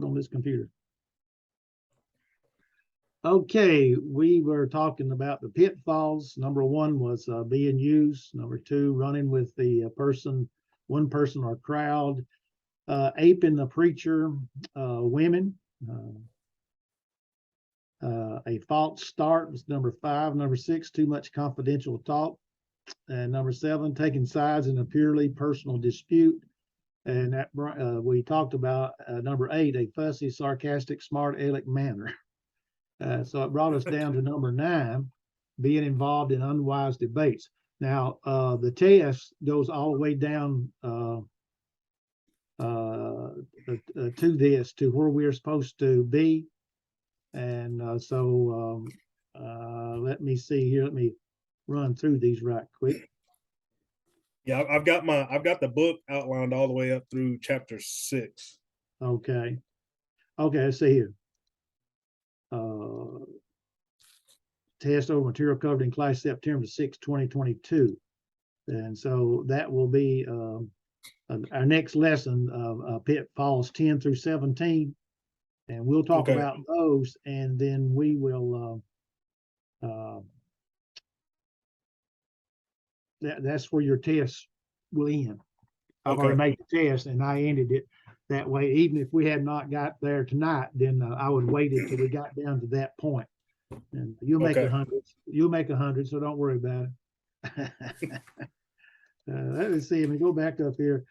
keyboard on this computer. Okay, we were talking about the pitfalls. Number one was being used. Number two, running with the one person or crowd. Aping the preacher, women. A false start was number five. Number six, too much confidential talk. And number seven, taking sides in a purely personal dispute. And that we talked about number eight, a fussy, sarcastic, smart aleck manner. So it brought us down to number nine, being involved in unwise debates. Now, the test goes all the way down to this, to where we're supposed to be. And let me see here. Let me run through these right quick. Yeah, I've got the book outlined all the way up through chapter 6. Okay. Let's see here. Test over material covered in class September 6, 2022. And so that will be our next lesson of pitfalls 10 through 17. And we'll talk about those, and then we will that's where your test will end. I've already made the test, and I ended it that way. Even if we had not got there tonight, then I would wait until we got down to that point. And you'll make 100. You'll make 100, so don't worry about it. Let me see. Let me go back up here.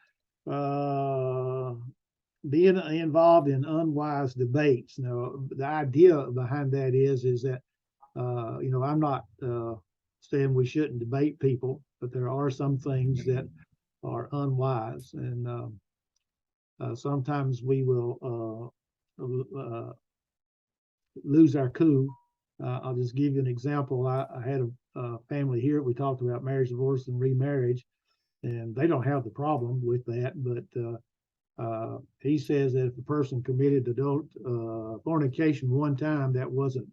Being involved in unwise debates. Now, the idea behind that is that I'm not saying we shouldn't debate people, but there are some things that are unwise, and sometimes we will lose our cool. I'll just give you an example. I had a family here. We talked about marriage, divorce, and remarriage, and they don't have the problem with that, but he says that if a person committed adult fornication one time, that wasn't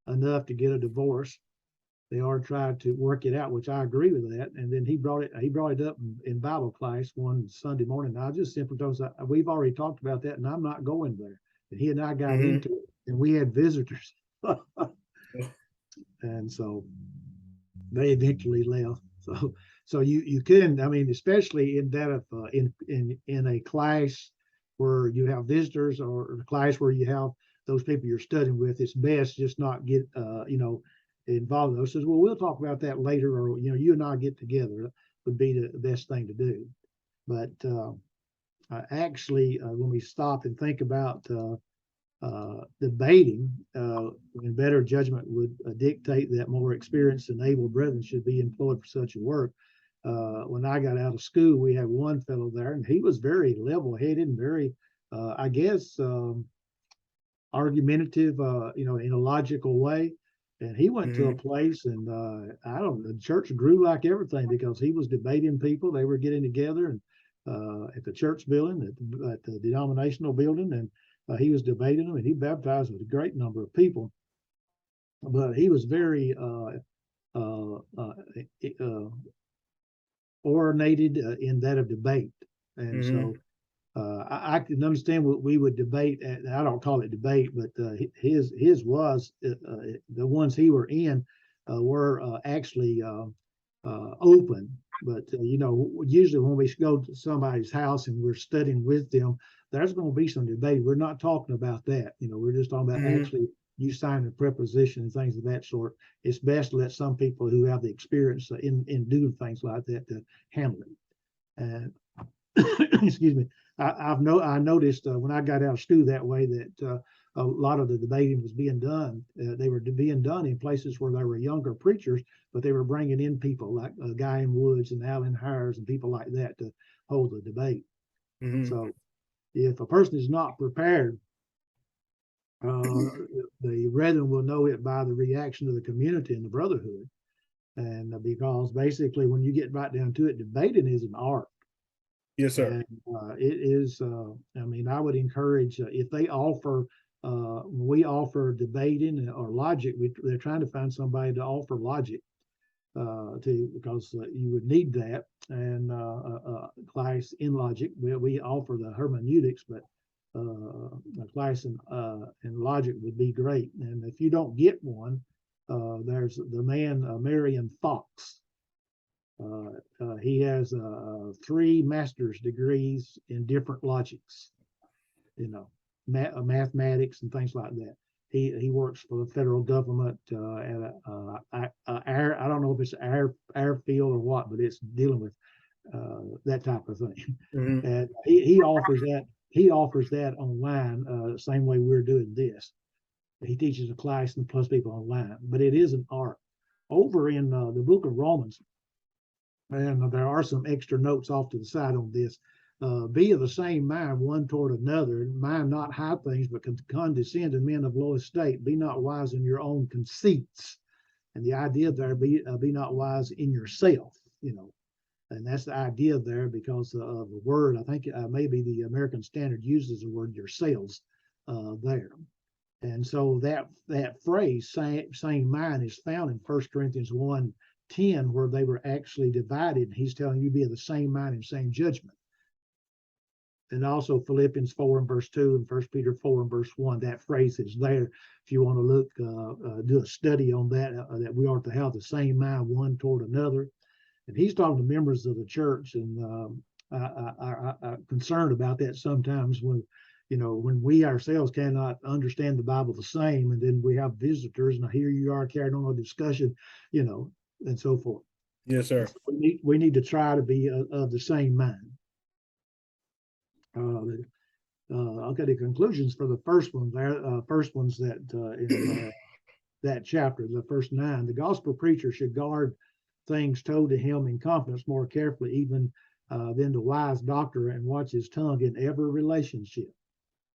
enough to get a divorce. They are trying to work it out, which I agree with that. And then he brought it up in Bible class one Sunday morning. I just simply told him, we've already talked about that, and I'm not going there. And he and I got into it, and we had visitors. And so they eventually left. So you couldn't, I mean, especially in that in a class where you have visitors, or a class where you have those people you're studying with, it's best just not get involved in those. Says, well, we'll talk about that later, or you and I get together would be the best thing to do. But actually, when we stop and think about debating, and better judgment would dictate that more experienced and able brethren should be employed for such a work. When I got out of school, we had one fellow there, and he was very level-headed and very, I guess, argumentative, in a logical way. And he went to a place, and the church grew like everything, because he was debating people. They were getting together and at the church building, at the denominational building, and he was debating them, and he baptized with a great number of people. But he was very ornated in that of debate. And so I can understand what we would debate. I don't call it debate, but his was the ones he were in were actually open. But usually when we go to somebody's house and we're studying with them, there's going to be some debate. We're not talking about that. We're just talking about actually you signing a preposition and things of that sort. It's best to let some people who have the experience in doing things like that to handle it. And excuse me, I noticed when I got out of school that way that a lot of the debating was being done. They were being done in places where there were younger preachers, but they were bringing in people like Guy in Woods and Alan Hires and people like that to hold the debate. So if a person is not prepared, the brethren will know it by the reaction of the community and the brotherhood. And because basically when you get right down to it, debating is an art. Yes, sir. And it is, I would encourage, if they offer, we offer debating or logic, they're trying to find somebody to offer logic because you would need that. And class in logic, we offer the hermeneutics, but class in logic would be great. And if you don't get one, there's the man Marion Fox. He has 3 master's degrees in different logics, you know, mathematics and things like that. He works for the federal government at I don't know if it's airfield or what, but it's dealing with that type of thing. Mm-hmm. And he offers that. He offers that online, same way we're doing this. He teaches a class and plus people online, but it is an art. Over in the book of Romans, and there are some extra notes off to the side on this. Be of the same mind one toward another, mind not high things, but condescend to men of low estate. Be not wise in your own conceits. And the idea there, be not wise in yourself, you know. And that's the idea there, because of the word, I think maybe the American Standard uses the word yourselves there. And so that phrase, same mind, is found in 1 Corinthians 1:10, where they were actually divided. He's telling you be of the same mind and same judgment. And also Philippians 4:2 and 1 Peter 4:1, that phrase is there. If you want to look, do a study on that, that we are to have the same mind one toward another. And he's talking to members of the church, and I'm concerned about that sometimes when, you know, when we ourselves cannot understand the Bible the same, and then we have visitors, and here you are carrying on a discussion, you know, and so forth. Yes, sir. So we need to try to be of the same mind. Okay, the conclusions for the first one there, first ones that in that chapter, the first 9, the gospel preacher should guard things told to him in confidence more carefully even than the wise doctor, and watch his tongue in every relationship,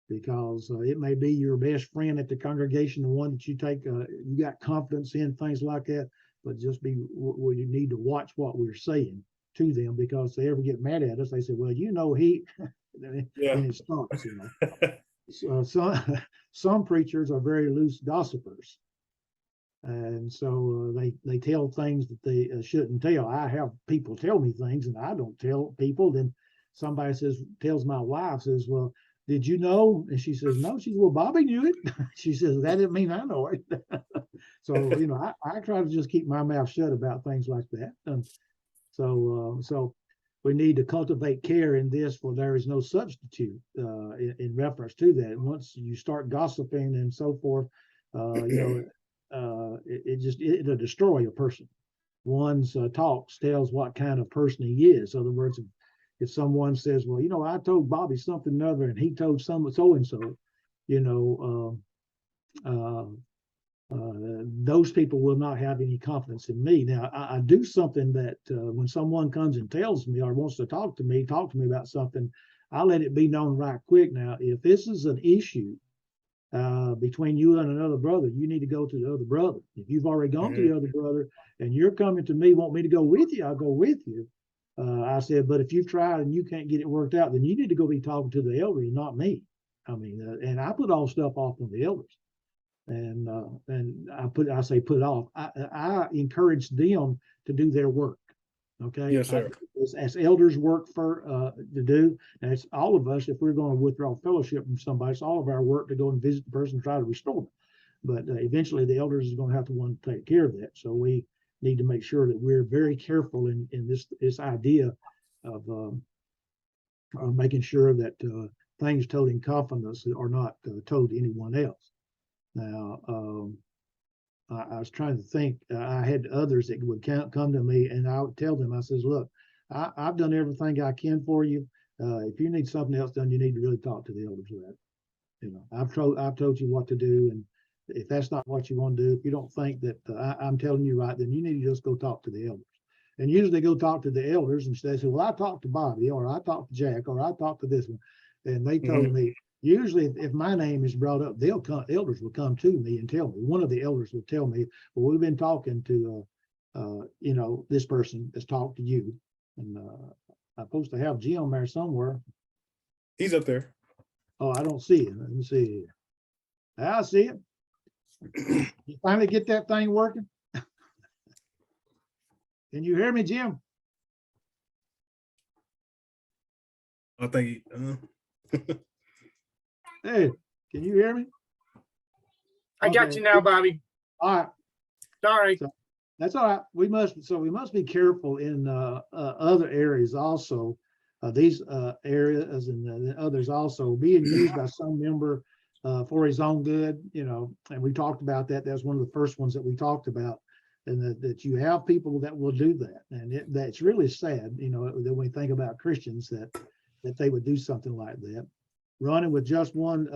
because it may be your best friend at the congregation, the one that you take, you got confidence in, things like that, but just be where you need to watch what we're saying to them, because if they ever get mad at us, they say, well, you know, he, Yeah. and it starts, you know. So, some preachers are very loose gossipers. And so they tell things that they shouldn't tell. I have people tell me things and I don't tell people. Then somebody tells my wife, says, well, did you know? And she says, no. She says, well, Bobby knew it. She says, that didn't mean I know it. So, you know, I try to just keep my mouth shut about things like that. And so we need to cultivate care in this, for there is no substitute in reference to that. And once you start gossiping and so forth, you know, it'll destroy a person. One's talks tells what kind of person he is. In other words, if someone says, well, you know, I told Bobby something other and he told someone so and so, you know, those people will not have any confidence in me. Now, I do something that when someone comes and tells me or wants to talk to me about something, I let it be known right quick. Now, if this is an issue between you and another brother, you need to go to the other brother. If you've already gone to the other brother and you're coming to me, want me to go with you, I'll go with you. I said, but if you've tried and you can't get it worked out, then you need to go be talking to the elders, not me. I mean, and I put all stuff off on the elders. And I say put it off. I encourage them to do their work. Okay. Yes, sir. As elders work for to do, and it's all of us. If we're going to withdraw fellowship from somebody, it's all of our work to go and visit the person and try to restore them. But eventually, the elders is going to have to want to take care of that. So we need to make sure that we're very careful in this idea of making sure that things told in confidence are not told to anyone else. Now, I was trying to think. I had others that would come to me, and I would tell them, I says, look, I've done everything I can for you. If you need something else done, you need to really talk to the elders about it. You know, I've told you what to do, and if that's not what you want to do, if you don't think that I'm telling you right, then you need to just go talk to the elders. And usually they go talk to the elders, and they say, well, I talked to Bobby, or I talked to Jack, or I talked to this one, and they told me. Usually, if my name is brought up, elders will come to me and tell me. One of the elders will tell me, well, we've been talking to, you know, this person has talked to you. And I'm supposed to have Jim there somewhere. He's up there. Oh, I don't see him. Let me see. I see it. You finally get that thing working? Can you hear me, Jim? I think Hey, Can you hear me? I got Okay. you now, Bobby. All right. Sorry. So that's all right. We must be careful in other areas also. These areas and others also being used by some member for his own good, and we talked about that. That's one of the first ones that we talked about, and that you have people that will do that. And that's really sad, that when we think about Christians that they would do something like that. Running with just one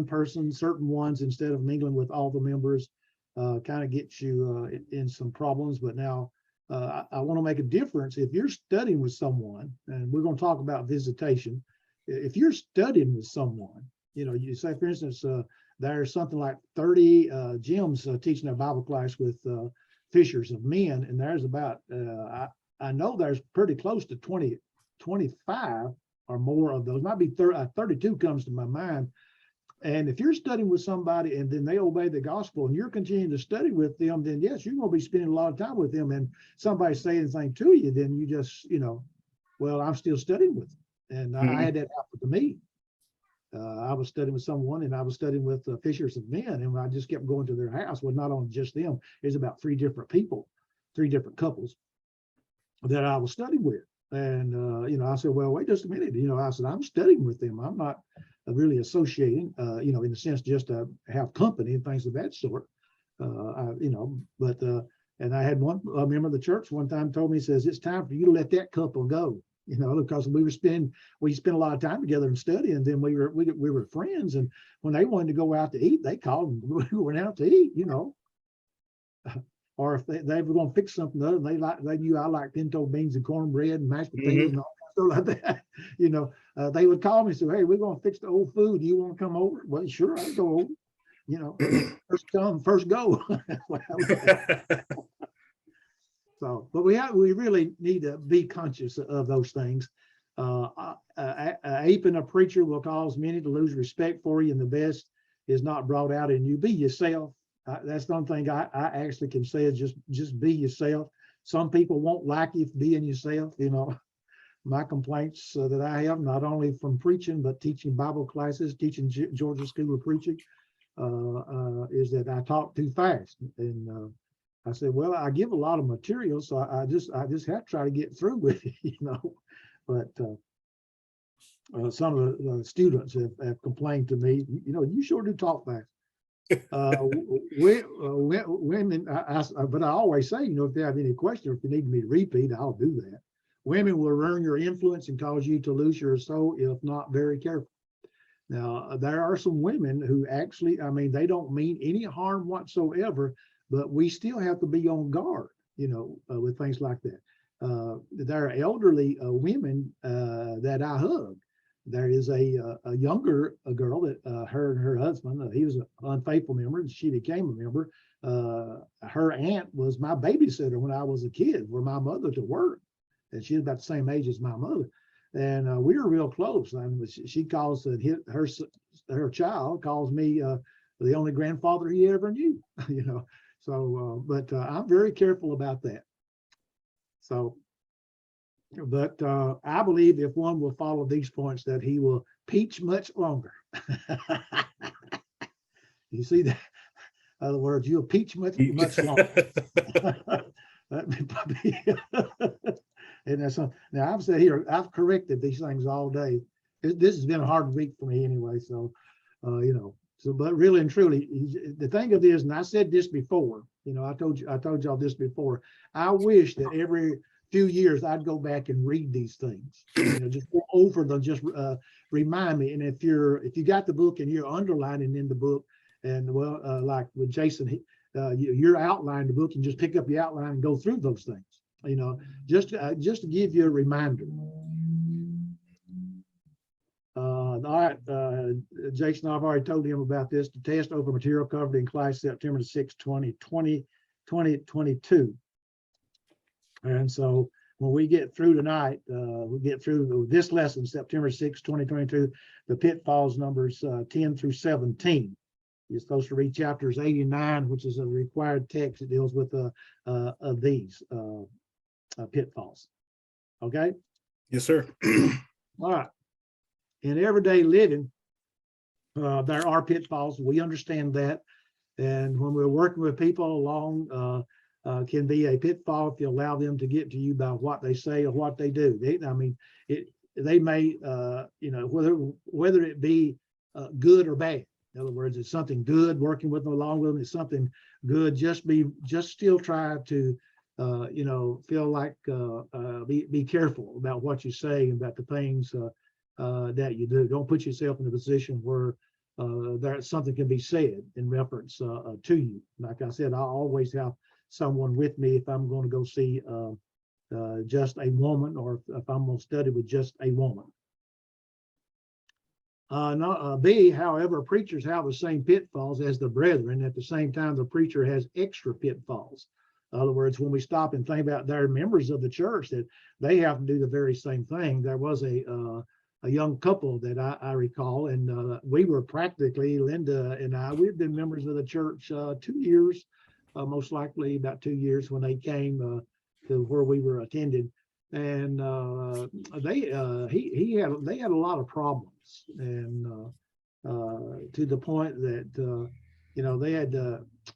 person, certain ones, instead of mingling with all the members, kind of gets you in some problems. But now I want to make a difference. If you're studying with someone, and we're going to talk about visitation, if you're studying with someone, you say, for instance, there's something like 30 gyms teaching a Bible class with fishers of men, and there's about, I know there's pretty close to 20, 25 or more of those. Might be 32 comes to my mind. And if you're studying with somebody and then they obey the gospel and you're continuing to study with them, then yes, you're going to be spending a lot of time with them. And somebody say anything to you, then you just, well, I'm still studying with them. And I had that happen to me. I was studying with someone, and I was studying with fishers of men, and I just kept going to their house. Well, not only just them, there's about 3 different people, 3 different couples that I was studying with. And, I said, well, wait just a minute. I said, I'm studying with them. I'm not really associating, in the sense just to have company and things of that sort. And I had one member of the church one time told me, he says, it's time for you to let that couple go, because we spent a lot of time together and study, and then we were friends. And when they wanted to go out to eat, they called and we went out to eat, Or if they were going to fix something other, they knew I like pinto beans and cornbread and mashed potatoes and all that stuff like that. They would call me and say, hey, we're going to fix the old food. Do you want to come over? Well, sure, I'll go over. First come, first go. So, but we really need to be conscious of those things. Aping a preacher will cause many to lose respect for you, and the best is not brought out in you. Be yourself. That's the only thing I actually can say is just be yourself. Some people won't like you for being yourself. My complaints that I have, not only from preaching, but teaching Bible classes, teaching Georgia School of Preaching, is that I talk too fast. And I said, well, I give a lot of material, so I just have to try to get through with it, But some of the students have complained to me, you sure do talk fast. Women, but I always say, if they have any question, or if you need me to repeat, I'll do that. Women will ruin your influence and cause you to lose your soul if not very careful. Now, there are some women who actually, they don't mean any harm whatsoever, but we still have to be on guard, with things like that. There are elderly women that I hug. There is a younger girl that her and her husband, he was an unfaithful member, and she became a member. Her aunt was my babysitter when I was a kid for my mother to work, and she was about the same age as my mother. And we were real close. And she calls her child calls me the only grandfather he ever knew, So, but I'm very careful about that. So. But I believe if one will follow these points, that he will peach much longer. You see that? In other words, you'll peach much longer. And that's now I've said here, I've corrected these things all day. This has been a hard week for me anyway. So, So, but really and truly, the thing of this, and I said this before. I told y'all this before. I wish that every few years I'd go back and read these things, just go over them, just remind me. And if you got the book and you're underlining in the book, and like with Jason, you're outlining the book and just pick up the outline and go through those things, just to give you a reminder. All right, Jason, I've already told him about this. The test over material covered in class September 6, 2022. And so when we get through tonight, we get through this lesson, September 6, 2022, the pitfalls numbers 10 through 17. You're supposed to read chapters 89, which is a required text that deals with these pitfalls. Okay? Yes, sir. All right. In everyday living, There are pitfalls. We understand that. And when we're working with people along, can be a pitfall if you allow them to get to you by what they say or what they do. They may, whether it be good or bad. In other words, it's something good working with them along with them. It's something good. Just still try to, feel like be careful about what you say, about the things that you do. Don't put yourself in a position where something can be said in reference to you. Like I said, I always have someone with me if I'm going to go see just a woman, or if I'm going to study with just a woman. B, however, preachers have the same pitfalls as the brethren. At the same time, the preacher has extra pitfalls. In other words, when we stop and think about their members of the church, that they have to do the very same thing. There was a young couple that I recall, and we were practically, Linda and I, we've been members of the church 2 years, most likely about 2 years when they came to where we were attending. And they had a lot of problems, and to the point that they had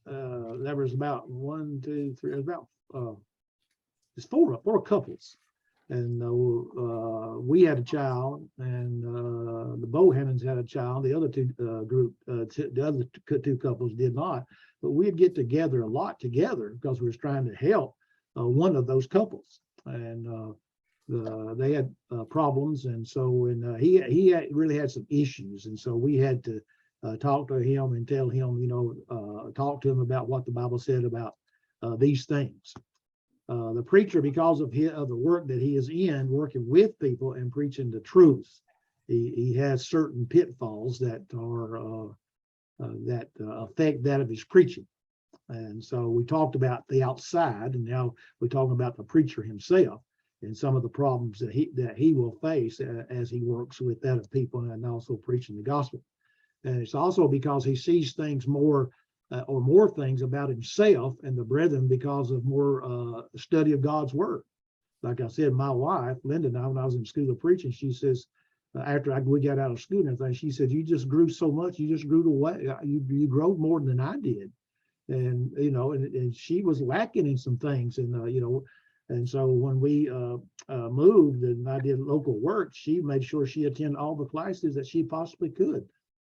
there was about 1, 2, 3, about it's four couples, and we had a child, and the Bohannons had a child. The other the other two couples did not, but we'd get together a lot together because we were trying to help one of those couples. And they had problems, and so he really had some issues, and so we had to talk to him and tell him, talk to him about what the Bible said about these things. The preacher, because of the work that he is in, working with people and preaching the truth, he has certain pitfalls that are that affect that of his preaching. And so we talked about the outside, and now we're talking about the preacher himself and some of the problems that he will face as he works with that of people and also preaching the gospel. And it's also because he sees things more things about himself and the brethren because of more study of God's word. Like I said, my wife, Linda, and I, when I was in school of preaching, she says, after we got out of school and everything, she said, you just grew so much, you just grew away, you grew more than I did. And and she was lacking in some things, and and so when we moved and I did local work, she made sure she attended all the classes that she possibly could,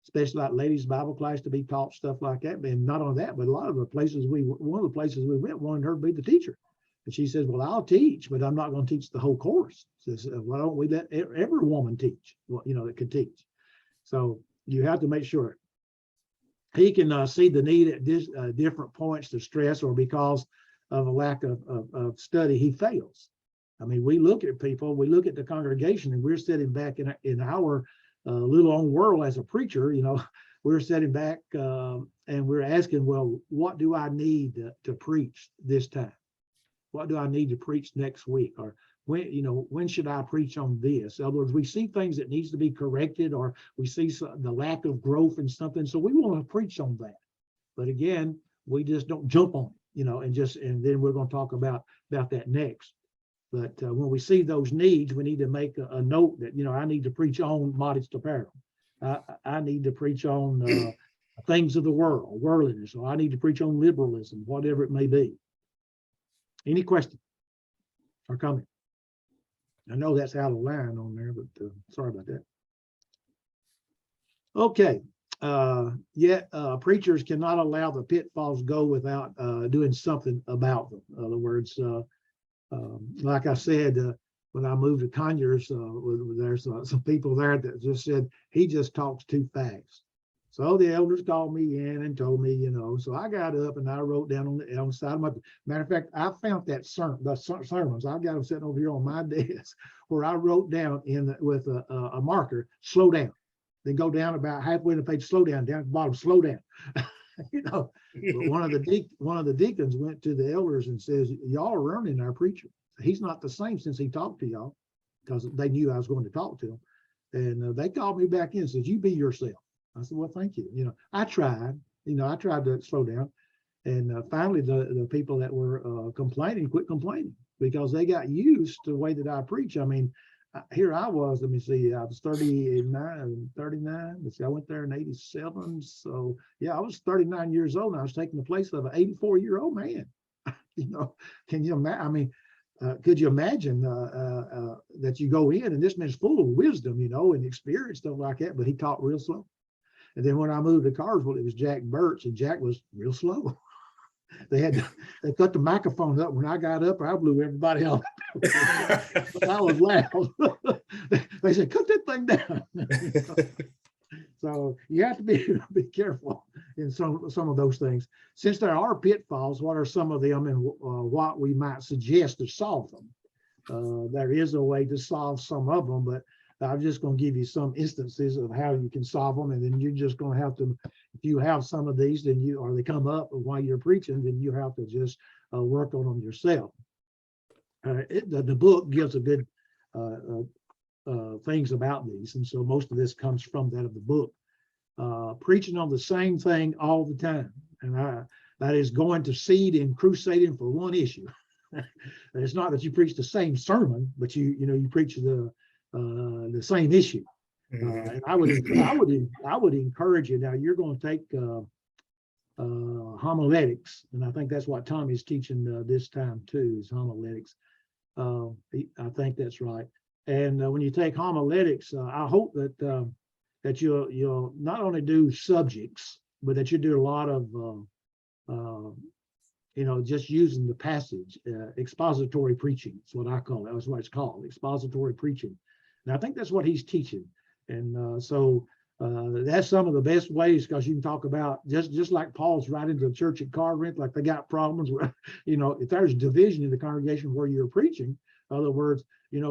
especially like ladies' Bible class to be taught, stuff like that. And not only that, but a lot of the places one of the places we went wanted her to be the teacher, and she says, "Well, I'll teach, but I'm not going to teach the whole course." Says, "Why don't we let every woman teach? That could teach." So you have to make sure. He can see the need at different points to stress, or because of a lack of study, he fails. I mean, we look at people, we look at the congregation, and we're sitting back in our little own world as a preacher. We're sitting back and we're asking, well, what do I need to preach this time? What do I need to preach next week? Or when should I preach on this? In other words, we see things that needs to be corrected, or we see the lack of growth in something, so we want to preach on that. But again, we just don't jump on it, and then we're going to talk about that next. But when we see those needs, we need to make a note that I need to preach on modest apparel. I need to preach on things of the world, worldliness, or I need to preach on liberalism, whatever it may be. Any question or comment? I know that's out of line on there, but sorry about that. Okay. Preachers cannot allow the pitfalls go without doing something about them. In other words, like I said, when I moved to Conyers, there's some people there that just said he just talks too fast. So the elders called me in and told me, so I got up and I wrote down on the side of my, matter of fact, I found the sermons. I've got them sitting over here on my desk where I wrote down with a marker, slow down. Then go down about halfway in the page, slow down at the bottom, slow down. But one of the deacons went to the elders and says, y'all are ruining our preacher. He's not the same since he talked to y'all, because they knew I was going to talk to him. And they called me back in and said, you be yourself. I said, well, thank you. I tried to slow down. And finally, the people that were complaining quit complaining, because they got used to the way that I preach. I mean, here I was, let me see, I was 39. Let's see, I went there in 87. So yeah, I was 39 years old and I was taking the place of an 84-year-old man. You know, can you imagine? I mean, could you imagine that you go in and this man's full of wisdom, you know, and experience, stuff like that, but he taught real slow. And then when I moved to Carsville, it was Jack Burch, and Jack was real slow. They cut the microphones up. When I got up, I blew everybody off. But I was loud. They said, cut that thing down. So you have to be careful in some of those things. Since there are pitfalls, what are some of them, and what we might suggest to solve them? There is a way to solve some of them, but I'm just going to give you some instances of how you can solve them, and then you're just going to have to, if you have some of these, then or they come up while you're preaching, then you have to just work on them yourself. The book gives a good things about these, and so most of this comes from that of the book. Preaching on the same thing all the time, and that is going to seed and crusading for one issue. It's not that you preach the same sermon, but you preach the same issue. And I would encourage you. Now you're going to take homiletics, and I think that's what Tommy's teaching this time too, is homiletics. I think that's right. And when you take homiletics, I hope that you'll not only do subjects, but that you do a lot of just using the passage, expository preaching. That's what I call it. That's what it's called, expository preaching. And I think that's what he's teaching. And so that's some of the best ways, because you can talk about, just like Paul's writing to the church at Corinth, like they got problems where, if there's division in the congregation where you're preaching, in other words,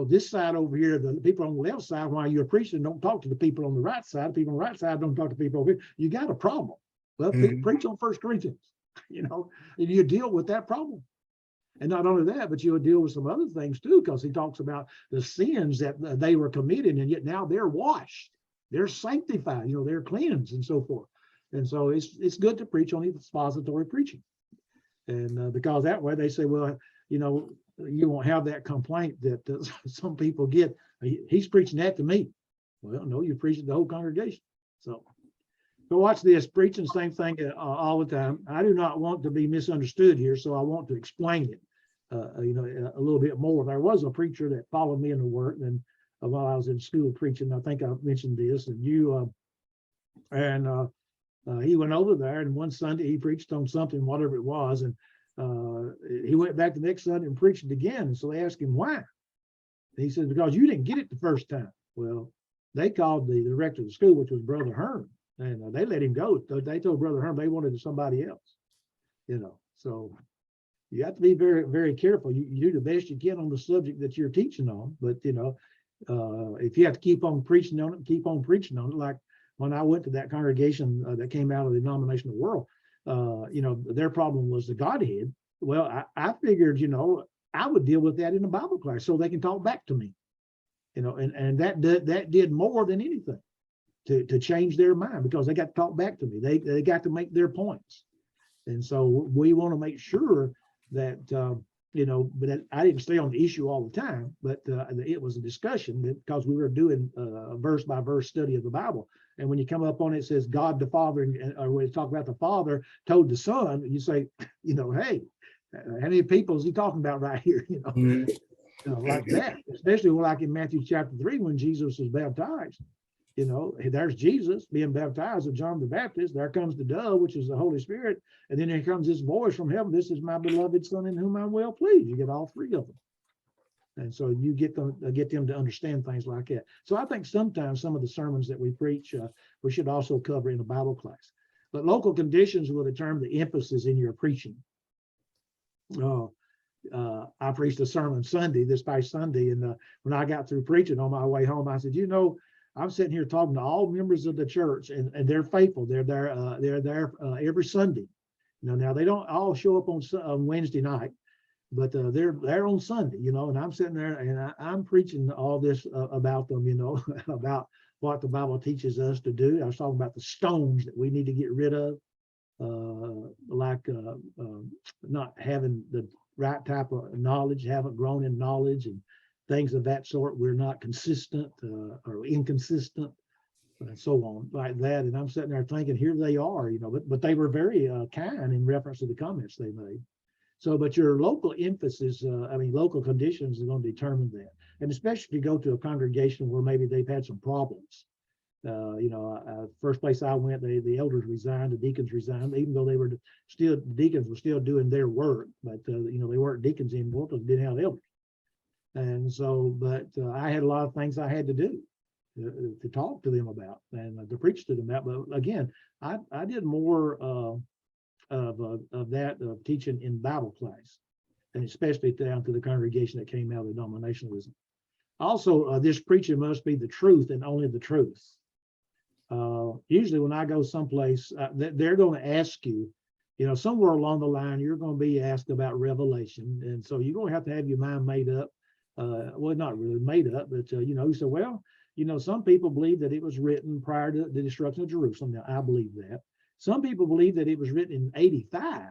this side over here, the people on the left side, while you're preaching, don't talk to the people on the right side. People on the right side don't talk to people over here. You got a problem. Well, preach on 1 Corinthians, and you deal with that problem. And not only that, but you'll deal with some other things too, because he talks about the sins that they were committing, and yet now they're washed, they're sanctified, they're cleansed and so forth. And so it's good to preach on expository preaching. And because that way they say, well, you won't have that complaint that some people get. He's preaching that to me. Well, no, you're preaching to the whole congregation. So watch this, preaching the same thing all the time. I do not want to be misunderstood here, so I want to explain it, a little bit more. There was a preacher that followed me in the work, and while I was in school preaching, I think I mentioned this, and he went over there, and one Sunday he preached on something, whatever it was, and he went back the next Sunday and preached it again. And so they asked him why. And he said, because you didn't get it the first time. Well, they called the director of the school, which was Brother Hearn, and they let him go. They told Brother Hearn they wanted somebody else. So you have to be very, very careful. You do the best you can on the subject that you're teaching on, but if you have to keep on preaching on it, keep on preaching on it. Like when I went to that congregation that came out of the denominational world, their problem was the Godhead. Well, I figured, I would deal with that in a Bible class so they can talk back to me, and that did more than anything to change their mind, because they got to talk back to me. They got to make their points. And so we want to make sure that, but I didn't stay on the issue all the time, but it was a discussion because we were doing a verse by verse study of the Bible. And when you come up on it, it says God the Father, or when it's talking about the Father told the Son, you say, hey, how many people is he talking about right here? Like that, especially like in Matthew chapter 3, when Jesus was baptized. There's Jesus being baptized of John the Baptist. There comes the dove, which is the Holy Spirit. And then here comes this voice from heaven. This is my beloved Son in whom I'm well pleased. You get all three of them. And so you get them to understand things like that. So I think sometimes some of the sermons that we preach, we should also cover in a Bible class. But local conditions will determine the emphasis in your preaching. I preached a sermon this past Sunday, and when I got through preaching on my way home, I said, I'm sitting here talking to all members of the church, and they're faithful. They're there every Sunday. Now they don't all show up on Wednesday night, but they're there on Sunday. And I'm sitting there and I'm preaching all this about them. About what the Bible teaches us to do. I was talking about the stones that we need to get rid of, like not having the right type of knowledge, haven't grown in knowledge, and things of that sort. We're not consistent or inconsistent, and so on like that. And I'm sitting there thinking, here they are, but they were very kind in reference to the comments they made. So, but your local emphasis, local conditions are going to determine that. And especially if you go to a congregation where maybe they've had some problems. First place I went, the elders resigned, the deacons resigned, even though the deacons were still doing their work, but they weren't deacons anymore because they didn't have elders. And so, but I had a lot of things I had to do to talk to them about and to preach to them about. But again, I did more of teaching in Bible class, and especially down to the congregation that came out of denominationalism. Also, this preaching must be the truth and only the truth. Usually when I go someplace, they're going to ask you, somewhere along the line, you're going to be asked about Revelation. And so you're going to have your mind made up. Well, not really made up, but, you say, well, some people believe that it was written prior to the destruction of Jerusalem. Now, I believe that. Some people believe that it was written in 85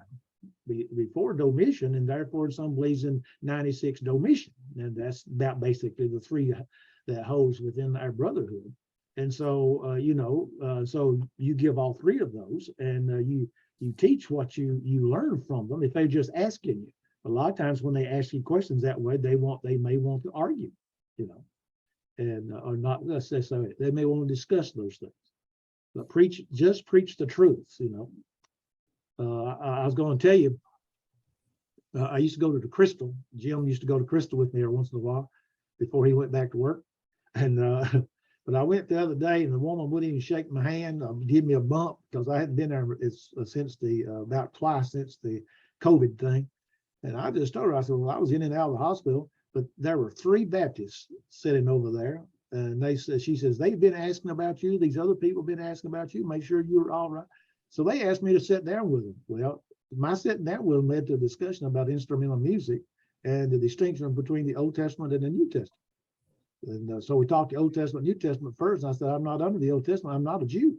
before Domitian, and therefore some believes in 96 Domitian. And that's about basically the three that holds within our brotherhood. And so, so you give all three of those, and you teach what you learn from them. If they're just asking you, a lot of times when they ask you questions that way, they may want to argue, and or not necessarily. They may want to discuss those things. But just preach the truth. I was going to tell you, I used to go to the Crystal. Jim used to go to Crystal with me every once in a while before he went back to work, and. But I went the other day, and the woman wouldn't even shake my hand, give me a bump, because I hadn't been there since about twice since the COVID thing. And I just told her, I said, well, I was in and out of the hospital, but there were 3 Baptists sitting over there. And she says, they've been asking about you. These other people have been asking about you. Make sure you're all right. So they asked me to sit down with them. Well, my sitting down with them led to a discussion about instrumental music and the distinction between the Old Testament and the New Testament. And so we talked the Old Testament, New Testament first. And I said, I'm not under the Old Testament. I'm not a Jew.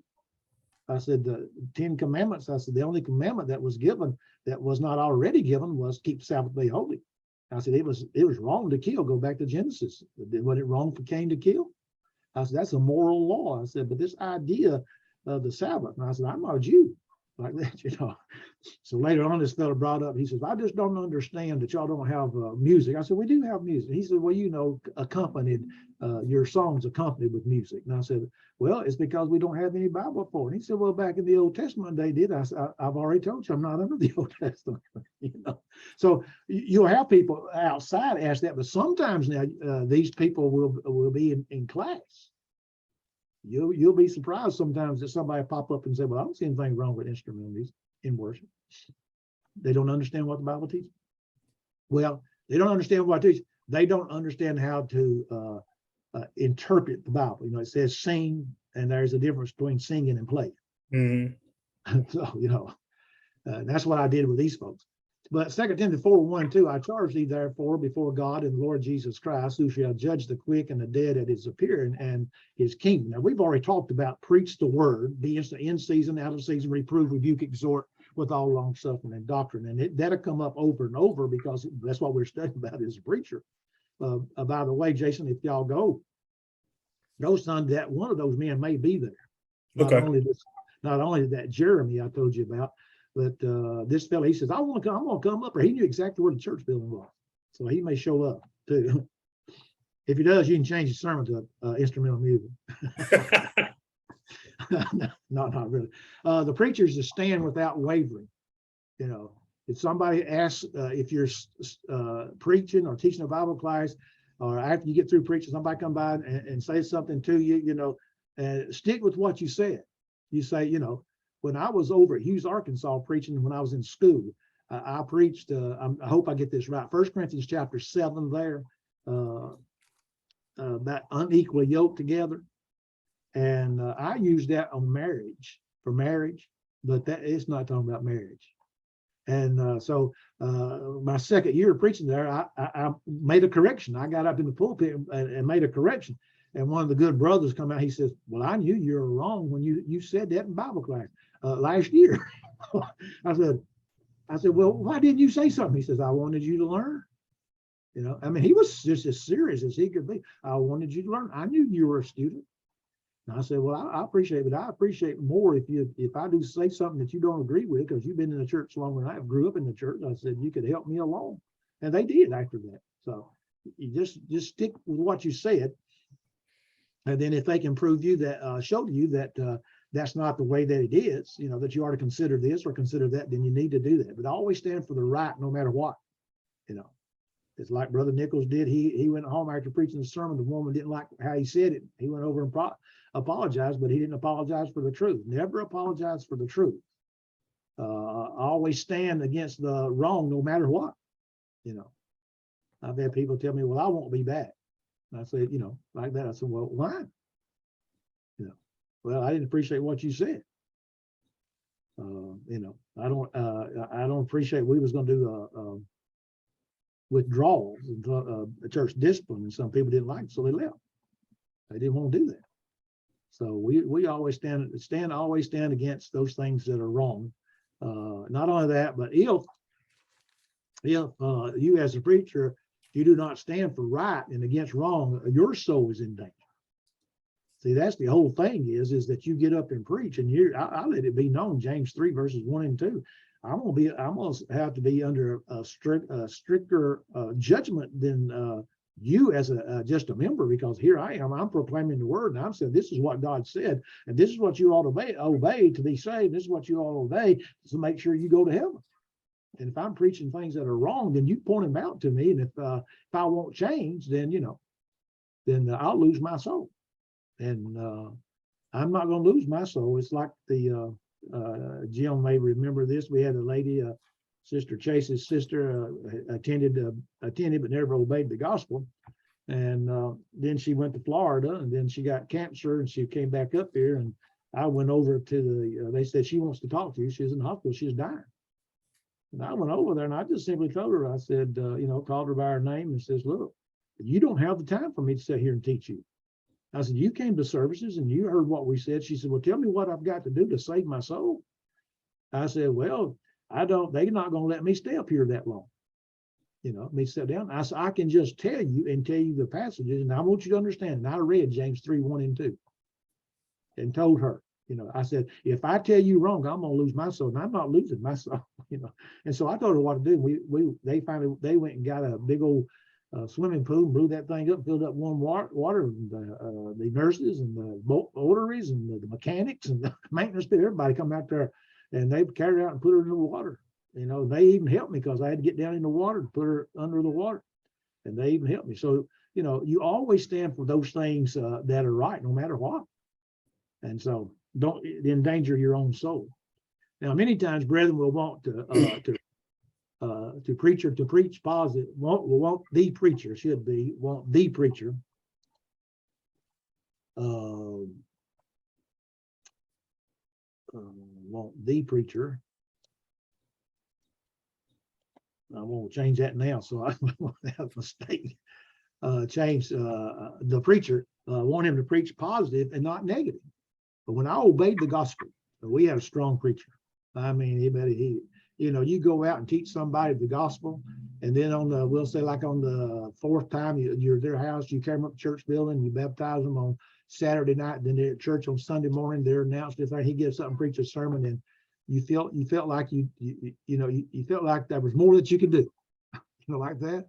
I said, the 10 commandments, I said, the only commandment that was given that was not already given was keep the Sabbath day holy. I said, it was wrong to kill. Go back to Genesis. Was it wrong for Cain to kill? I said, that's a moral law. I said, but this idea of the Sabbath, and I said, I'm not a Jew like that, So later on, this fellow brought up, he says, I just don't understand that y'all don't have music. I said, we do have music. He said, well, accompanied, your songs accompanied with music. And I said, well, it's because we don't have any Bible for it. He said, well, back in the Old Testament, they did. I said, I've already told you, I'm not under the Old Testament, So you'll have people outside ask that, but sometimes now these people will be in class. You'll be surprised sometimes that somebody pop up and say, well, I don't see anything wrong with instrumental music in worship. They don't understand what the Bible teaches. Well, they don't understand what it teaches. They don't understand how to interpret the Bible. It says sing, and there's a difference between singing and playing. Mm-hmm. So, that's what I did with these folks. But 2 Timothy 4:1-2, I charge thee therefore before God and the Lord Jesus Christ, who shall judge the quick and the dead at his appearing and his kingdom. Now, we've already talked about preach the word, be in season, out of season, reprove, rebuke, exhort with all long suffering and doctrine. And that'll come up over and over because that's what we're studying about as a preacher. By the way, Jason, if y'all go, son, that one of those men may be there. Okay. Not only that Jeremy I told you about, but this fellow, he says, I'm going to come up there. He knew exactly where the church building was. So he may show up too. If he does, you can change his sermon to instrumental music. No, not really. The preacher is to stand without wavering. If somebody asks if you're preaching or teaching a Bible class, or after you get through preaching, somebody come by and say something to you, and stick with what you said. You say, when I was over at Hughes, Arkansas, preaching when I was in school, I preached, I hope I get this right, 1 Corinthians chapter 7 there, that unequally yoked together. And I used that on for marriage, but that it's not talking about marriage. And so my second year of preaching there, I made a correction. I got up in the pulpit and made a correction. And one of the good brothers come out, he says, well, I knew you were wrong when you said that in Bible class last year. I said, well, why didn't you say something? He says, I wanted you to learn. You know, I mean, he was just as serious as he could be. I wanted you to learn. I knew you were a student. And I said, well, I appreciate it, but I appreciate more if I do say something that you don't agree with, because you've been in the church longer than I have, grew up in the church. I said, you could help me along. And they did after that. So you just stick with what you said. And then if they can prove you that, show you that that's not the way that it is, you know, that you ought to consider this or consider that, then you need to do that. But always stand for the right no matter what, you know. It's like Brother Nichols did. He went home after preaching the sermon. The woman didn't like how he said it. He went over and apologized, but he didn't apologize for the truth. Never apologize for the truth. Always stand against the wrong no matter what, you know. I've had people tell me, well, I won't be back. And I said, you know, like that. I said, well, why? You know, well, I didn't appreciate what you said. You know, I don't appreciate we was going to do withdrawals and church discipline, and some people didn't like it, so they left. They didn't want to do that. So we always always stand against those things that are wrong. Not only that, but if you as a preacher, you do not stand for right and against wrong, your soul is in danger. See, that's the whole thing is that you get up and preach, and I let it be known, James 3 verses 1 and 2. I'm gonna have to be under a stricter judgment than you as just a member, because here I am, I'm proclaiming the word, and I'm saying this is what God said, and this is what you ought to obey to be saved. This is what you ought to obey to make sure you go to heaven. And if I'm preaching things that are wrong, then you point them out to me, and if I won't change, then you know, then I'll lose my soul, and I'm not going to lose my soul. It's like the Jim may remember this. We had a lady, Sister Chase's sister, attended but never obeyed the gospel, and then she went to Florida, and then she got cancer, and she came back up here, and I went over to they said she wants to talk to you. She's in the hospital. She's dying. And I went over there, and I just simply told her, I said, you know, called her by her name and says, look, you don't have the time for me to sit here and teach you. I said, you came to services and you heard what we said. She said, well, tell me what I've got to do to save my soul. I said, well, they're not going to let me stay up here that long. You know, me sit down. I said, I can just tell you the passages, and I want you to understand. And I read James 3, 1 and 2 and told her, you know, I said, if I tell you wrong, I'm going to lose my soul, and I'm not losing my soul, you know. And so I told her what to do. They went and got a big old swimming pool, blew that thing up, filled up warm water. And, the nurses and the orderlies and the mechanics and the maintenance people, everybody come out there, and they carried her out and put her in the water. You know, they even helped me because I had to get down in the water and put her under the water, and they even helped me. So, you know, you always stand for those things that are right, no matter what. And so don't endanger your own soul. Now, many times brethren will want to preach positive, want the preacher want the preacher I won't change that now, so I won't have a mistake. Change the preacher, want him to preach positive and not negative. But when I obeyed the gospel, we had a strong preacher. I mean, you know, you go out and teach somebody the gospel, and then we'll say like on the fourth time you're at their house, you carry them up to church building, you baptize them on Saturday night, then they're at church on Sunday morning, they're announced if he gets up and preach a sermon, and you felt like you felt like there was more that you could do, you know, like that,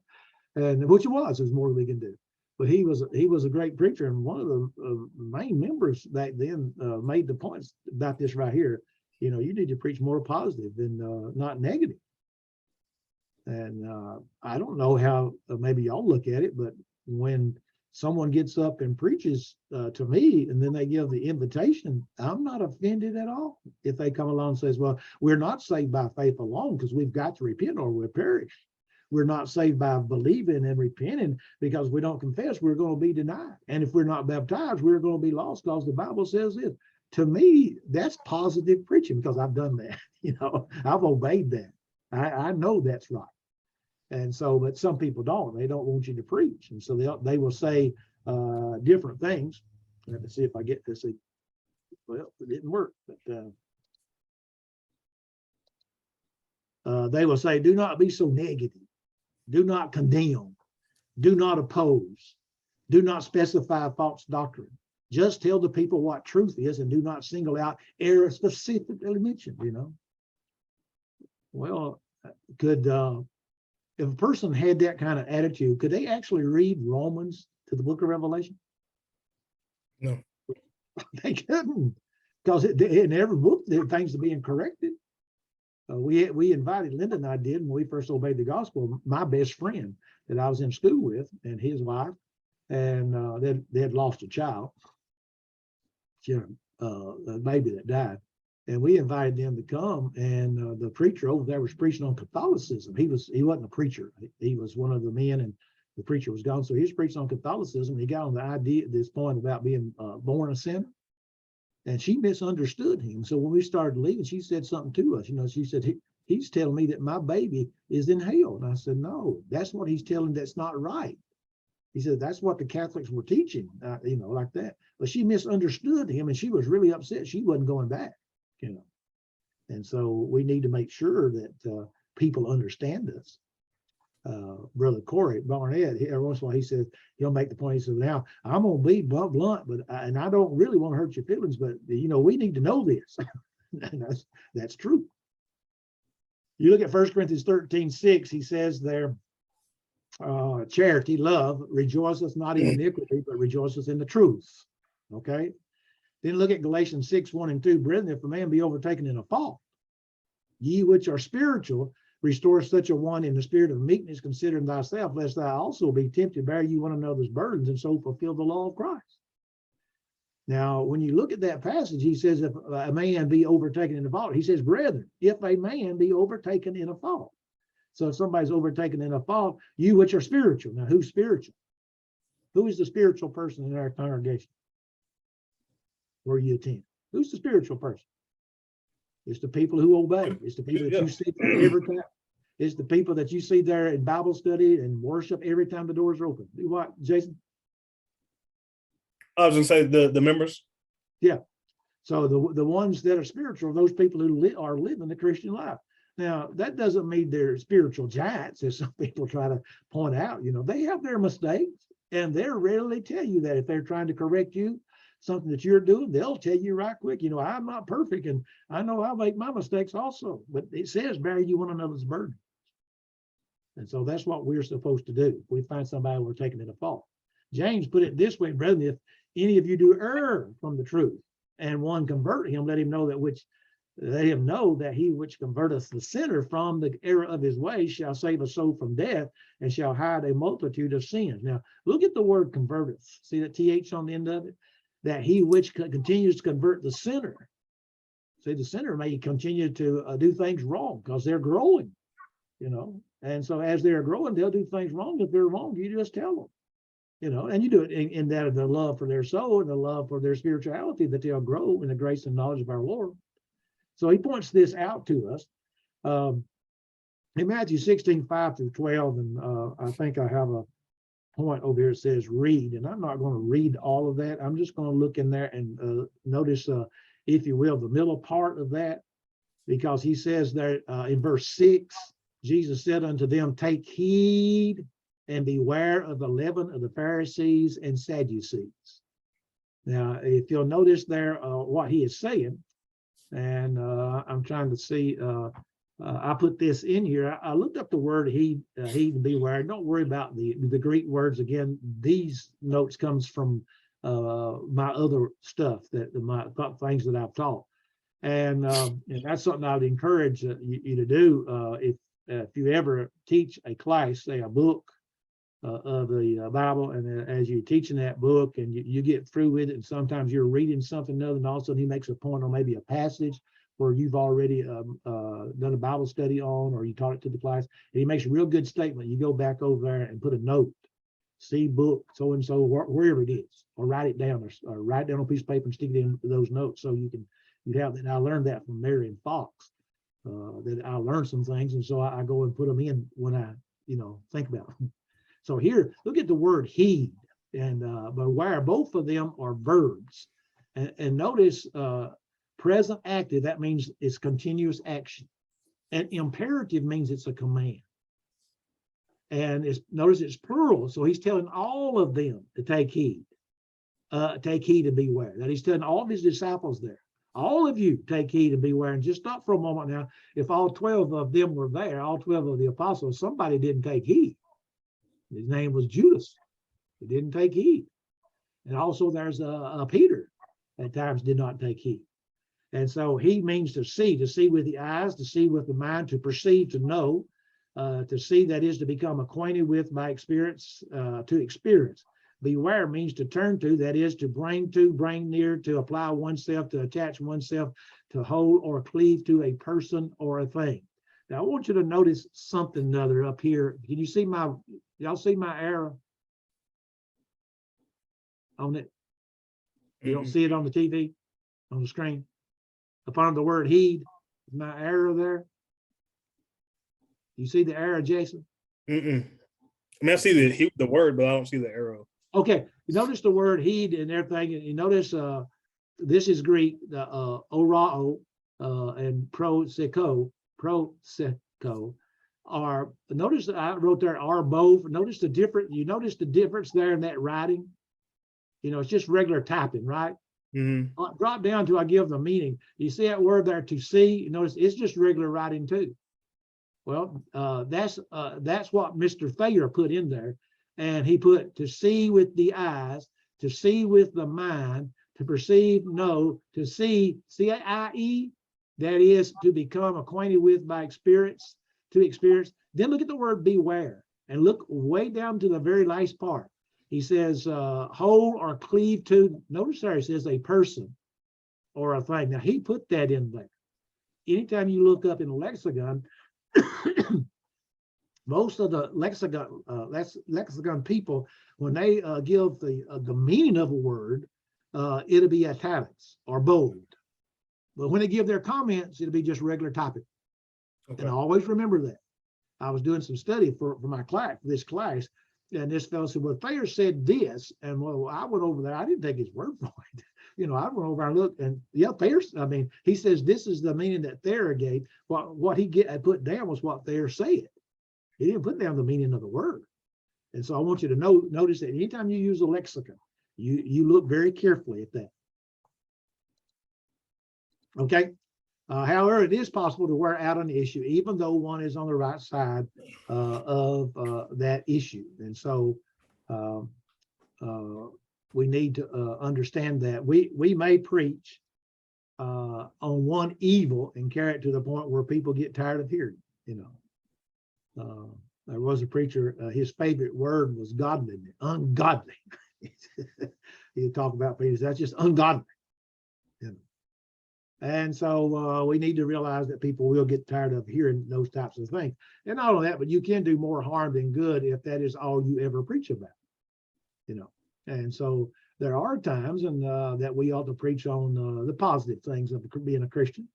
and which it was more than we can do. But he was a great preacher, and one of the main members back then made the points about this right here. You know, you need to preach more positive than not negative. And I don't know how maybe y'all look at it, but when someone gets up and preaches to me, and then they give the invitation, I'm not offended at all if they come along and says, well, we're not saved by faith alone, because we've got to repent or we'll perish. We're not saved by believing and repenting, because we don't confess, we're going to be denied. And if we're not baptized, we're going to be lost, because the Bible says this. To me, that's positive preaching, because I've done that. You know, I've obeyed that. I know that's right. And so, but some people don't. They don't want you to preach. And so they will say different things. Let me see if I get this. Well, it didn't work. But they will say, do not be so negative. Do not condemn. do not oppose, do not specify false doctrine. Just tell the people what truth is and do not single out error specifically mentioned, you know. Well, could, if a person had that kind of attitude, could they actually read Romans to the book of Revelation? No. They couldn't, because in every book, there are things to being corrected. We invited, Linda and I did, when we first obeyed the gospel, my best friend that I was in school with and his wife, and they had lost a child, a baby that died. And we invited them to come, and the preacher over there was preaching on Catholicism. He wasn't a preacher. He was one of the men, and the preacher was gone. So he was preaching on Catholicism. He got on the idea at this point about being born a sinner. And she misunderstood him. So when we started leaving, she said something to us. You know, she said, he's telling me that my baby is in hell. And I said, no, that's what he's telling. That's not right. He said, that's what the Catholics were teaching, you know, like that. But she misunderstood him, and she was really upset. She wasn't going back, you know. And so we need to make sure that people understand us. Brother Corey Barnett, every once in a while he says, he'll make the point, he says, now I'm gonna be blunt, but and I don't really want to hurt your feelings, but you know, we need to know this. And that's true. You look at 1 Corinthians 13:6, he says there, charity, love, rejoiceth not in iniquity, but rejoiceth in the truth. Okay. Then look at Galatians 6:1-2, brethren, if a man be overtaken in a fault, ye which are spiritual, restore such a one in the spirit of meekness, considering thyself, lest thou also be tempted, bear you one another's burdens, and so fulfill the law of Christ. Now, when you look at that passage, he says, if a man be overtaken in a fault, he says, brethren, if a man be overtaken in a fault. So if somebody's overtaken in a fault, you which are spiritual. Now, who's spiritual? Who is the spiritual person in our congregation where you attend? Who's the spiritual person? It's the people who obey. It's the people that you see there every time. It's the people that you see there in Bible study and worship every time the doors are open. Do what, Jason? I was going to say the members. Yeah. So the ones that are spiritual are those people who are living the Christian life. Now, that doesn't mean they're spiritual giants, as some people try to point out. You know, they have their mistakes, and they'll rarely tell you that if they're trying to correct you, something that you're doing, they'll tell you right quick, you know, I'm not perfect, and I know I'll make my mistakes also, but it says bear you one another's burden. And so that's what we're supposed to do. If we find somebody we're taking in a fault. James put it this way, brethren, if any of you do err from the truth, and one convert him, let him know that he which converteth the sinner from the error of his way shall save a soul from death, and shall hide a multitude of sins. Now, look at the word converteth. See that TH on the end of it? That he which continues to convert the sinner. See, the sinner may continue to do things wrong because they're growing, you know. And so as they're growing, they'll do things wrong. If they're wrong, you just tell them, you know, and you do it in that of the love for their soul and the love for their spirituality, that they'll grow in the grace and knowledge of our Lord. So he points this out to us. In Matthew 16:5-12, and I think I have a point over here that says read, and I'm not going to read all of that. I'm just going to look in there and notice, if you will, the middle part of that, because he says there in verse 6, Jesus said unto them, take heed and beware of the leaven of the Pharisees and Sadducees. Now, if you'll notice there what he is saying, and I'm trying to see, I put this in here. I looked up the word heed and beware. Don't worry about the Greek words. Again, these notes comes from my other stuff, my things that I've taught. And that's something I would encourage you to do if you ever teach a class, say a book of the Bible, and as you're teaching that book and you get through with it, and sometimes you're reading something other, and all of a sudden he makes a point on maybe a passage where you've already done a Bible study on, or you taught it to the class, and he makes a real good statement. You go back over there and put a note, see book, so-and-so, wherever it is, or write it down, or write it down on a piece of paper and stick it in those notes so you have that. And I learned that from Marion Fox, that I learned some things, and so I go and put them in when I, think about them. So here, look at the word heed and beware. Both of them are verbs. And notice present active, that means it's continuous action. And imperative means it's a command. And notice it's plural. So he's telling all of them to take heed and beware. That he's telling all of his disciples there, all of you take heed and beware. And just stop for a moment now. If all 12 of them were there, all 12 of the apostles, somebody didn't take heed. His name was Judas. He didn't take heed. And also there's Peter at times did not take heed. And so he means to see with the eyes, to see with the mind, to perceive, to know, to see, that is to become acquainted with by experience, to experience. Beware means to turn to, that is to, bring near, to apply oneself, to attach oneself, to hold or cleave to a person or a thing. Now I want you to notice something other up here. Can you see y'all see my arrow on it? You don't see it on the TV, on the screen? Upon the word heed, my arrow there. You see the arrow, Jason? I mean, I see the word, but I don't see the arrow. Okay, you notice the word heed and everything, and you notice this is Greek, the orao and proseko are, notice that I wrote there are both. Notice the difference there in that writing. It's just regular typing, right? Drop down to I give the meaning. You see that word there, to see? Notice it's just regular writing too. Well, that's what Mr. Thayer put in there, and he put to see with the eyes, to see with the mind, to perceive, know, to see, C-I-E, that is to become acquainted with by experience, to experience. Then look at the word beware, and look way down to the very last part. He says, hold or cleave to, notice there it says a person or a thing. Now he put that in there. Anytime you look up in the lexicon, most of the lexicon people, when they give the meaning of a word, it'll be italics or bold. But when they give their comments, it'll be just regular typing. Okay. And I always remember that. I was doing some study for my class, this class, and this fellow said, well, Thayer said this, and well, I went over there. I didn't take his word for it. I went over and looked, and yeah, Thayer, he says this is the meaning that Thayer gave. What he put down was what Thayer said. He didn't put down the meaning of the word. And so I want you to notice that anytime you use a lexicon, you look very carefully at that. Okay. However, it is possible to wear out an issue, even though one is on the right side of that issue. And so we need to understand that we may preach on one evil and carry it to the point where people get tired of hearing. There was a preacher, his favorite word was godliness, ungodly. He'd talk about people, that's just ungodly. And so we need to realize that people will get tired of hearing those types of things. And not only that, but you can do more harm than good if that is all you ever preach about. And so there are times that we ought to preach on the positive things of being a Christian,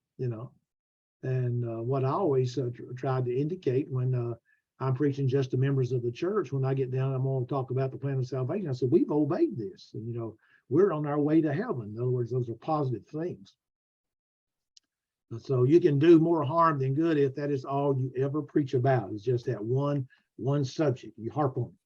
And what I always tried to indicate when I'm preaching just to members of the church, when I get down, I'm going to talk about the plan of salvation. I said, we've obeyed this, and we're on our way to heaven. In other words, those are positive things. So you can do more harm than good if that is all you ever preach about. It's just that one subject. You harp on it.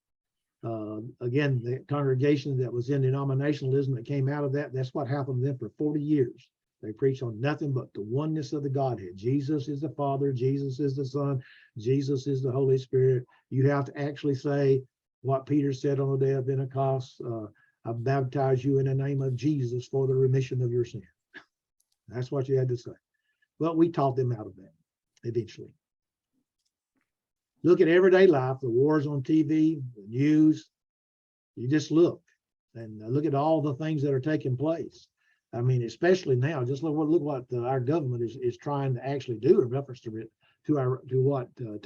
Again, the congregation that was in denominationalism that came out of that's what happened to them for 40 years. They preach on nothing but the oneness of the Godhead. Jesus is the Father. Jesus is the Son. Jesus is the Holy Spirit. You have to actually say what Peter said on the day of Pentecost. I baptize you in the name of Jesus for the remission of your sin. That's what you had to say. But we taught them out of that eventually. Look at everyday life, the wars on TV, the news. You just look and look at all the things that are taking place. Especially now, just look what our government is trying to actually do in reference to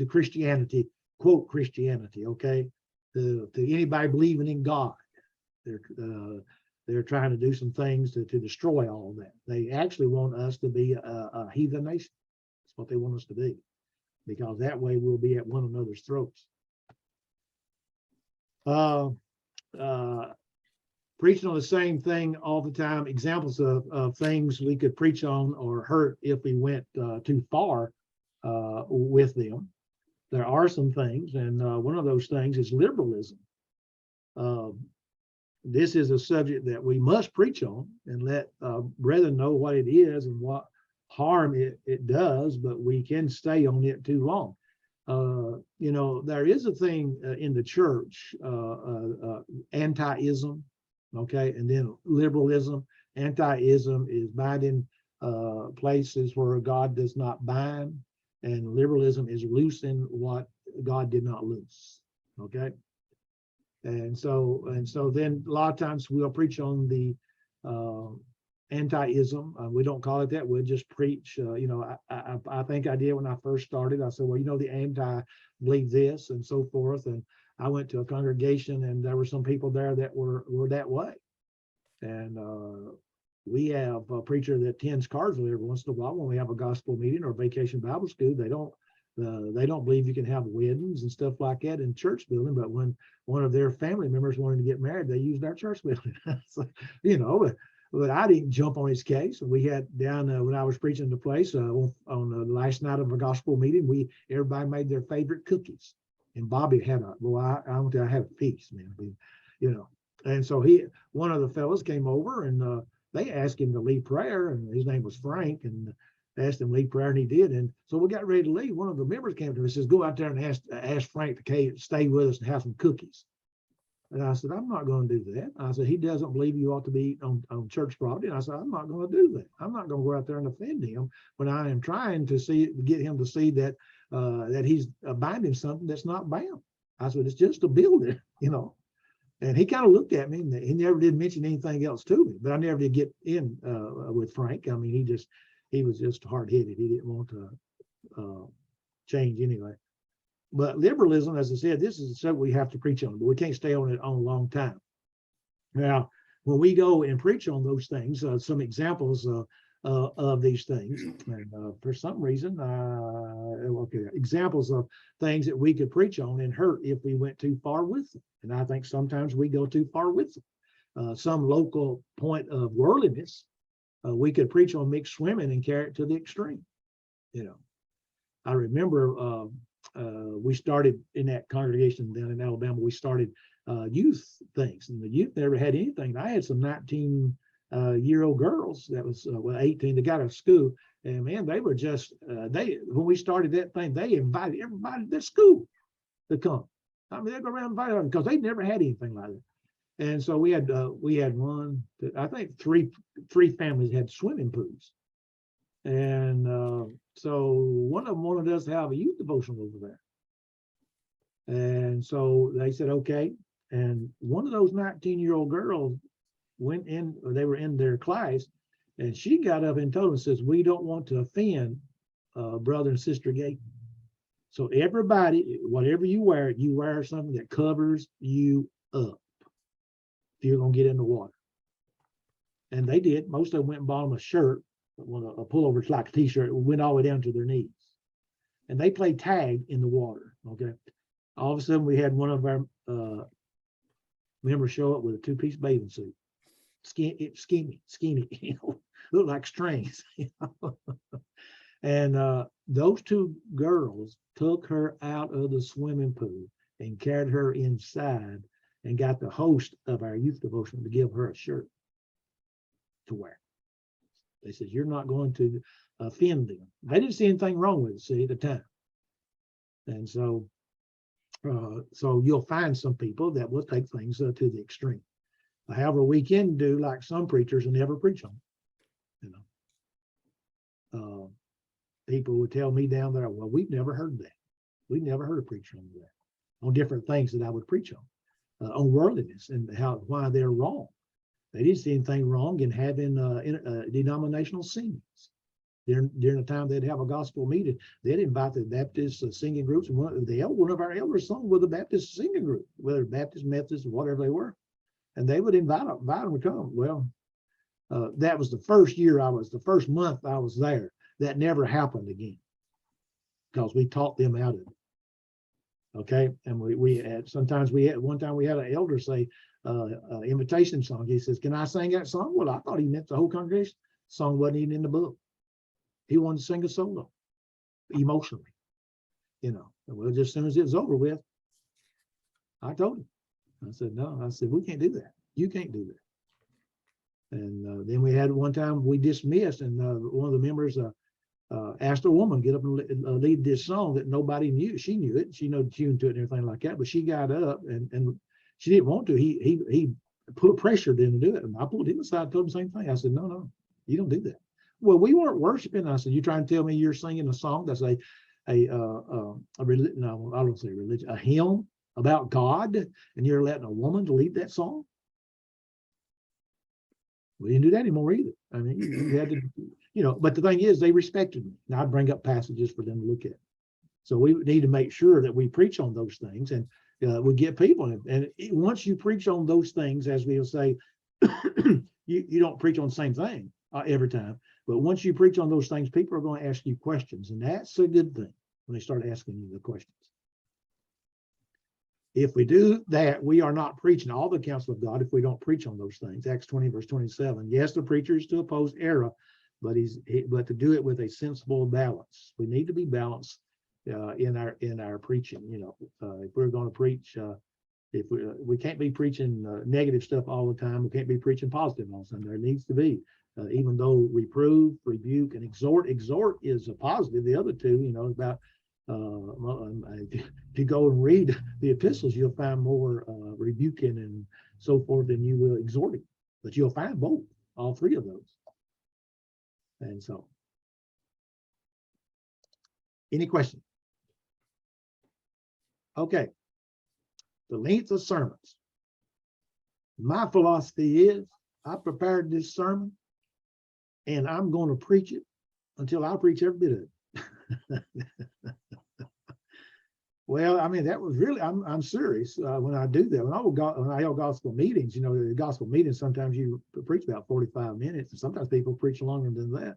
Christianity, quote Christianity, okay, to anybody believing in God. They're trying to do some things to destroy all of that. They actually want us to be a heathen nation. That's what they want us to be, because that way we'll be at one another's throats. Preaching on the same thing all the time, examples of things we could preach on or hurt if we went too far with them. there are some things, and one of those things is liberalism. This is a subject that we must preach on and let brethren know what it is and what harm it does, but we can stay on it too long. You know, there is a thing in the church, anti-ism, okay, and then liberalism. Anti-ism is binding places where God does not bind, and liberalism is loosing what God did not loose, okay. And so then a lot of times we'll preach on the anti-ism. We don't call it that. We'll just preach. You know, I think I did when I first started. I said, well, you know, the anti believe this and so forth. And I went to a congregation, and there were some people there that were that way. And we have a preacher that attends Carsville every once in a while when we have a gospel meeting or vacation Bible school. They don't believe you can have weddings and stuff like that in church building, but when one of their family members wanted to get married, they used our church building. So, you know, but I didn't jump on his case. We had down when I was preaching the place on the last night of a gospel meeting, everybody made their favorite cookies, and Bobby had I have a feast, man, you know. And so one of the fellows came over, and they asked him to lead prayer, and his name was Frank, and asked him to lead prayer, and he did. And so we got ready to leave. One of the members came to me and says, go out there and ask Frank to stay with us and have some cookies. And I said, I'm not going to do that. I said, he doesn't believe you ought to be on church property. And I said, I'm not going to do that. I'm not going to go out there and offend him when I am trying to get him to see that that he's binding something that's not bound. I said, it's just a building, you know. And he kind of looked at me, and he never did mention anything else to me. But I never did get in with Frank. I mean, he was just hard-headed. He didn't want to change anyway. But liberalism, as I said, this is something we have to preach on, but we can't stay on it on a long time. Now, when we go and preach on those things, some examples of these things, and for some reason, examples of things that we could preach on and hurt if we went too far with them. And I think sometimes we go too far with them. Some local point of worldliness, we could preach on mixed swimming and carry it to the extreme. You know, I remember we started in that congregation down in Alabama. We started youth things, and the youth never had anything. I had some 19-year-old girls that was 18. They got out of school, and man, they were just when we started that thing, they invited everybody to their school to come. I mean, they go around inviting them because they never had anything like that. And so we had I think three families had swimming pools, and so one of them wanted us to have a youth devotional over there. And so they said, okay. And one of those 19-year-old girls went in, or they were in their class, and she got up and told them, says, we don't want to offend brother and sister Gaten. So everybody, whatever you wear something that covers you up if you're going to get in the water. And they did. Most of them went and bought them a shirt, a pullover, it's like a t-shirt. It went all the way down to their knees. And they played tag in the water, okay? All of a sudden, we had one of our members show up with a two-piece bathing suit. Skinny, you know, looked like strings. You know? And those two girls took her out of the swimming pool and carried her inside and got the host of our youth devotion to give her a shirt to wear. They said, you're not going to offend them. They didn't see anything wrong with it, see, at the time. And so you'll find some people that will take things to the extreme. However, we can do like some preachers and never preach on it. You know, people would tell me down there, well, we've never heard that. We've never heard a preacher on that, on different things that I would preach on worldliness and why they're wrong. They didn't see anything wrong in having denominational singings. During the time they'd have a gospel meeting, they'd invite the Baptist singing groups, and one of our elders sung with a Baptist singing group, whether Baptist, Methodist, or whatever they were, and they would invite them to come. Well, that was the first month I was there. That never happened again because we taught them out of it. Okay, and we had one time we had an elder say invitation song. He says, "Can I sing that song?" Well, I thought he meant the whole congregation. The song wasn't even in the book. He wanted to sing a solo emotionally. Well, just as soon as it was over with, I told him. I said, no, I said, we can't do that. You can't do that. And then we had one time we dismissed, and one of the members asked a woman to get up and lead this song that nobody knew. She knew it. She knew the tune to it and everything like that, but she got up and she didn't want to. He put pressure in to do it. And I pulled him aside, told him the same thing. I said, no, you don't do that. Well, we weren't worshiping. I said, you trying to tell me you're singing a song that's a religion? No, I don't say religion, a hymn about God, and you're letting a woman to lead that song? We didn't do that anymore either. I mean, you had to, but the thing is, they respected me. Now I bring up passages for them to look at. So we need to make sure that we preach on those things, and we get people. And once you preach on those things, as we'll say, you don't preach on the same thing every time. But once you preach on those things, people are going to ask you questions, and that's a good thing when they start asking you the questions. If we do that, we are not preaching all the counsel of God if we don't preach on those things. Acts 20, verse 27. Yes, the preacher is to oppose error, but but to do it with a sensible balance. We need to be balanced in our preaching. If we're going to preach, if we can't be preaching negative stuff all the time, we can't be preaching positive all the time. There needs to be, even though reprove, rebuke, and exhort. Exhort is a positive. The other two, about. If you go and read the epistles, you'll find more rebuking and so forth than you will exhorting, but you'll find both, all three of those. And so, any questions? Okay, the length of sermons. My philosophy is I prepared this sermon and I'm going to preach it until I preach every bit of it. Well, I mean, that was really, I'm serious when I do that. When I hold gospel meetings, the gospel meetings, sometimes you preach about 45 minutes, and sometimes people preach longer than that.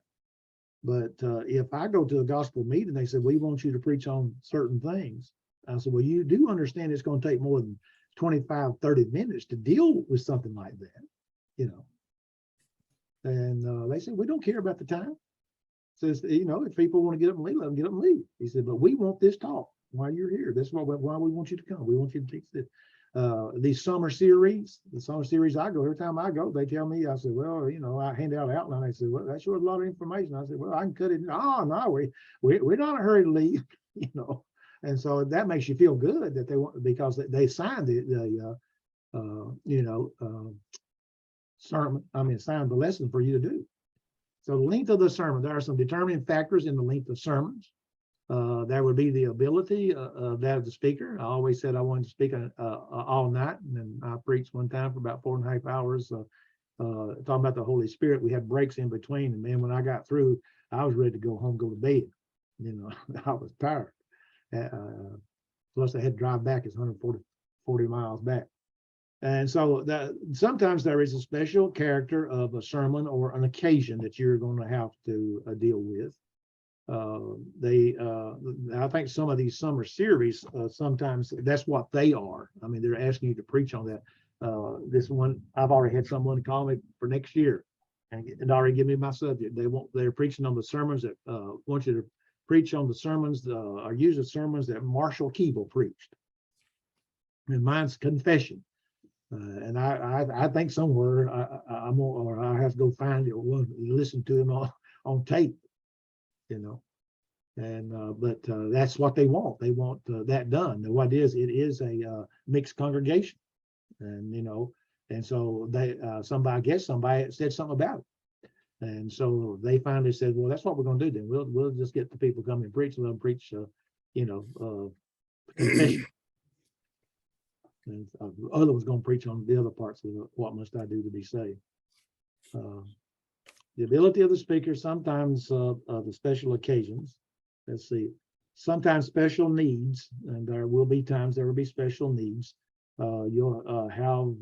But if I go to a gospel meeting, they said, we want you to preach on certain things. I said, well, you do understand it's going to take more than 25, 30 minutes to deal with something like that, And they said, we don't care about the time. Says, if people want to get up and leave, let them get up and leave. He said, but we want this talk while you're here. That's why we want you to come. We want you to teach this. These summer series, I go, every time I go, they tell me, I said, well, I hand out an outline. They said, well, that's a lot of information. I said, well, I can cut it. Oh, no, we're not in a hurry to leave, And so that makes you feel good that they want, because they signed the sermon, signed the lesson for you to do. So the length of the sermon, there are some determining factors in the length of sermons. There would be the ability of the speaker. I always said I wanted to speak all night, and then I preached one time for about 4.5 hours talking about the Holy Spirit. We had breaks in between, and then when I got through, I was ready to go home, go to bed. I was tired. Plus I had to drive back. It's 140 miles back. And so sometimes there is a special character of a sermon or an occasion that you're going to have to deal with. I think some of these summer series, sometimes that's what they are. I mean, they're asking you to preach on that. This one, I've already had someone call me for next year and already give me my subject. They're preaching on the sermons that want you to preach on the sermons, or use the sermons that Marshall Keeble preached. And mine's confession. And I think somewhere I have to go find it or listen to him on tape, but that's what they want. They want that done. And what it is a mixed congregation, and and so somebody said something about it, and so they finally said, well, that's what we're going to do. Then we'll just get the people coming and preach. Let them preach, confession. And the other was going to preach on the other parts of what must I do to be saved. The ability of the speaker, sometimes the special occasions. Let's see, sometimes special needs, and there will be times there will be special needs. You'll have,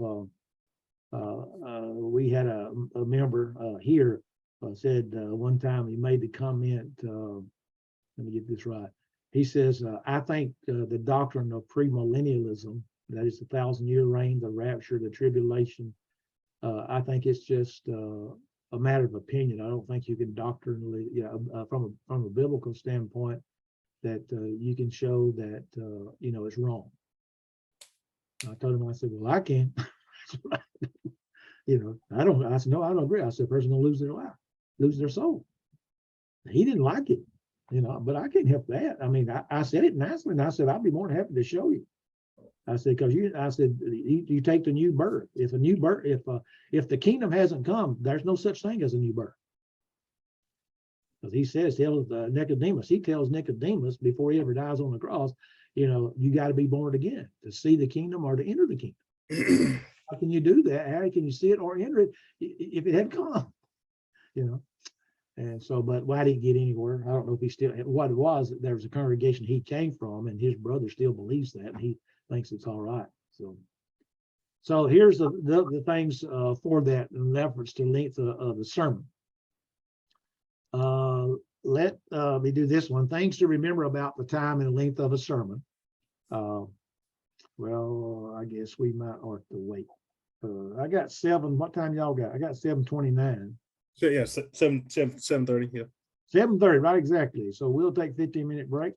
we had a member here said one time, he made the comment, let me get this right. He says, I think the doctrine of premillennialism, that is the 1,000-year reign, the rapture, the tribulation, I think it's just a matter of opinion. I don't think you can doctrinally, from a biblical standpoint, that you can show that you know, it's wrong. I told him, I said, well, I can. You know, I don't. I said, no, I don't agree. I said, a person gonna lose their life, lose their soul. He didn't like it, you know, but I can't help that. I mean, I said it nicely, and I said, I'd be more than happy to show you. I said, because I said, you take the new birth. If a new birth, if the kingdom hasn't come, there's no such thing as a new birth. Because he says, tells Nicodemus, he tells Nicodemus before he ever dies on the cross, you know, you got to be born again to see the kingdom or to enter the kingdom. How can you do that? How can you see it or enter it if it had come? You know. And so, but well, I didn't get anywhere. I don't know if he still, what it was, there was a congregation he came from, and his brother still believes that, and he thinks it's all right. So here's the things for that in reference to length of the sermon. Let me do this one. Things to remember about the time and length of a sermon. Well, I guess we might have to wait. I got 7. What time y'all got? I got 7:29. So yeah, 7:30. Yeah. 7:30, right? Exactly. So we'll take 15-minute break.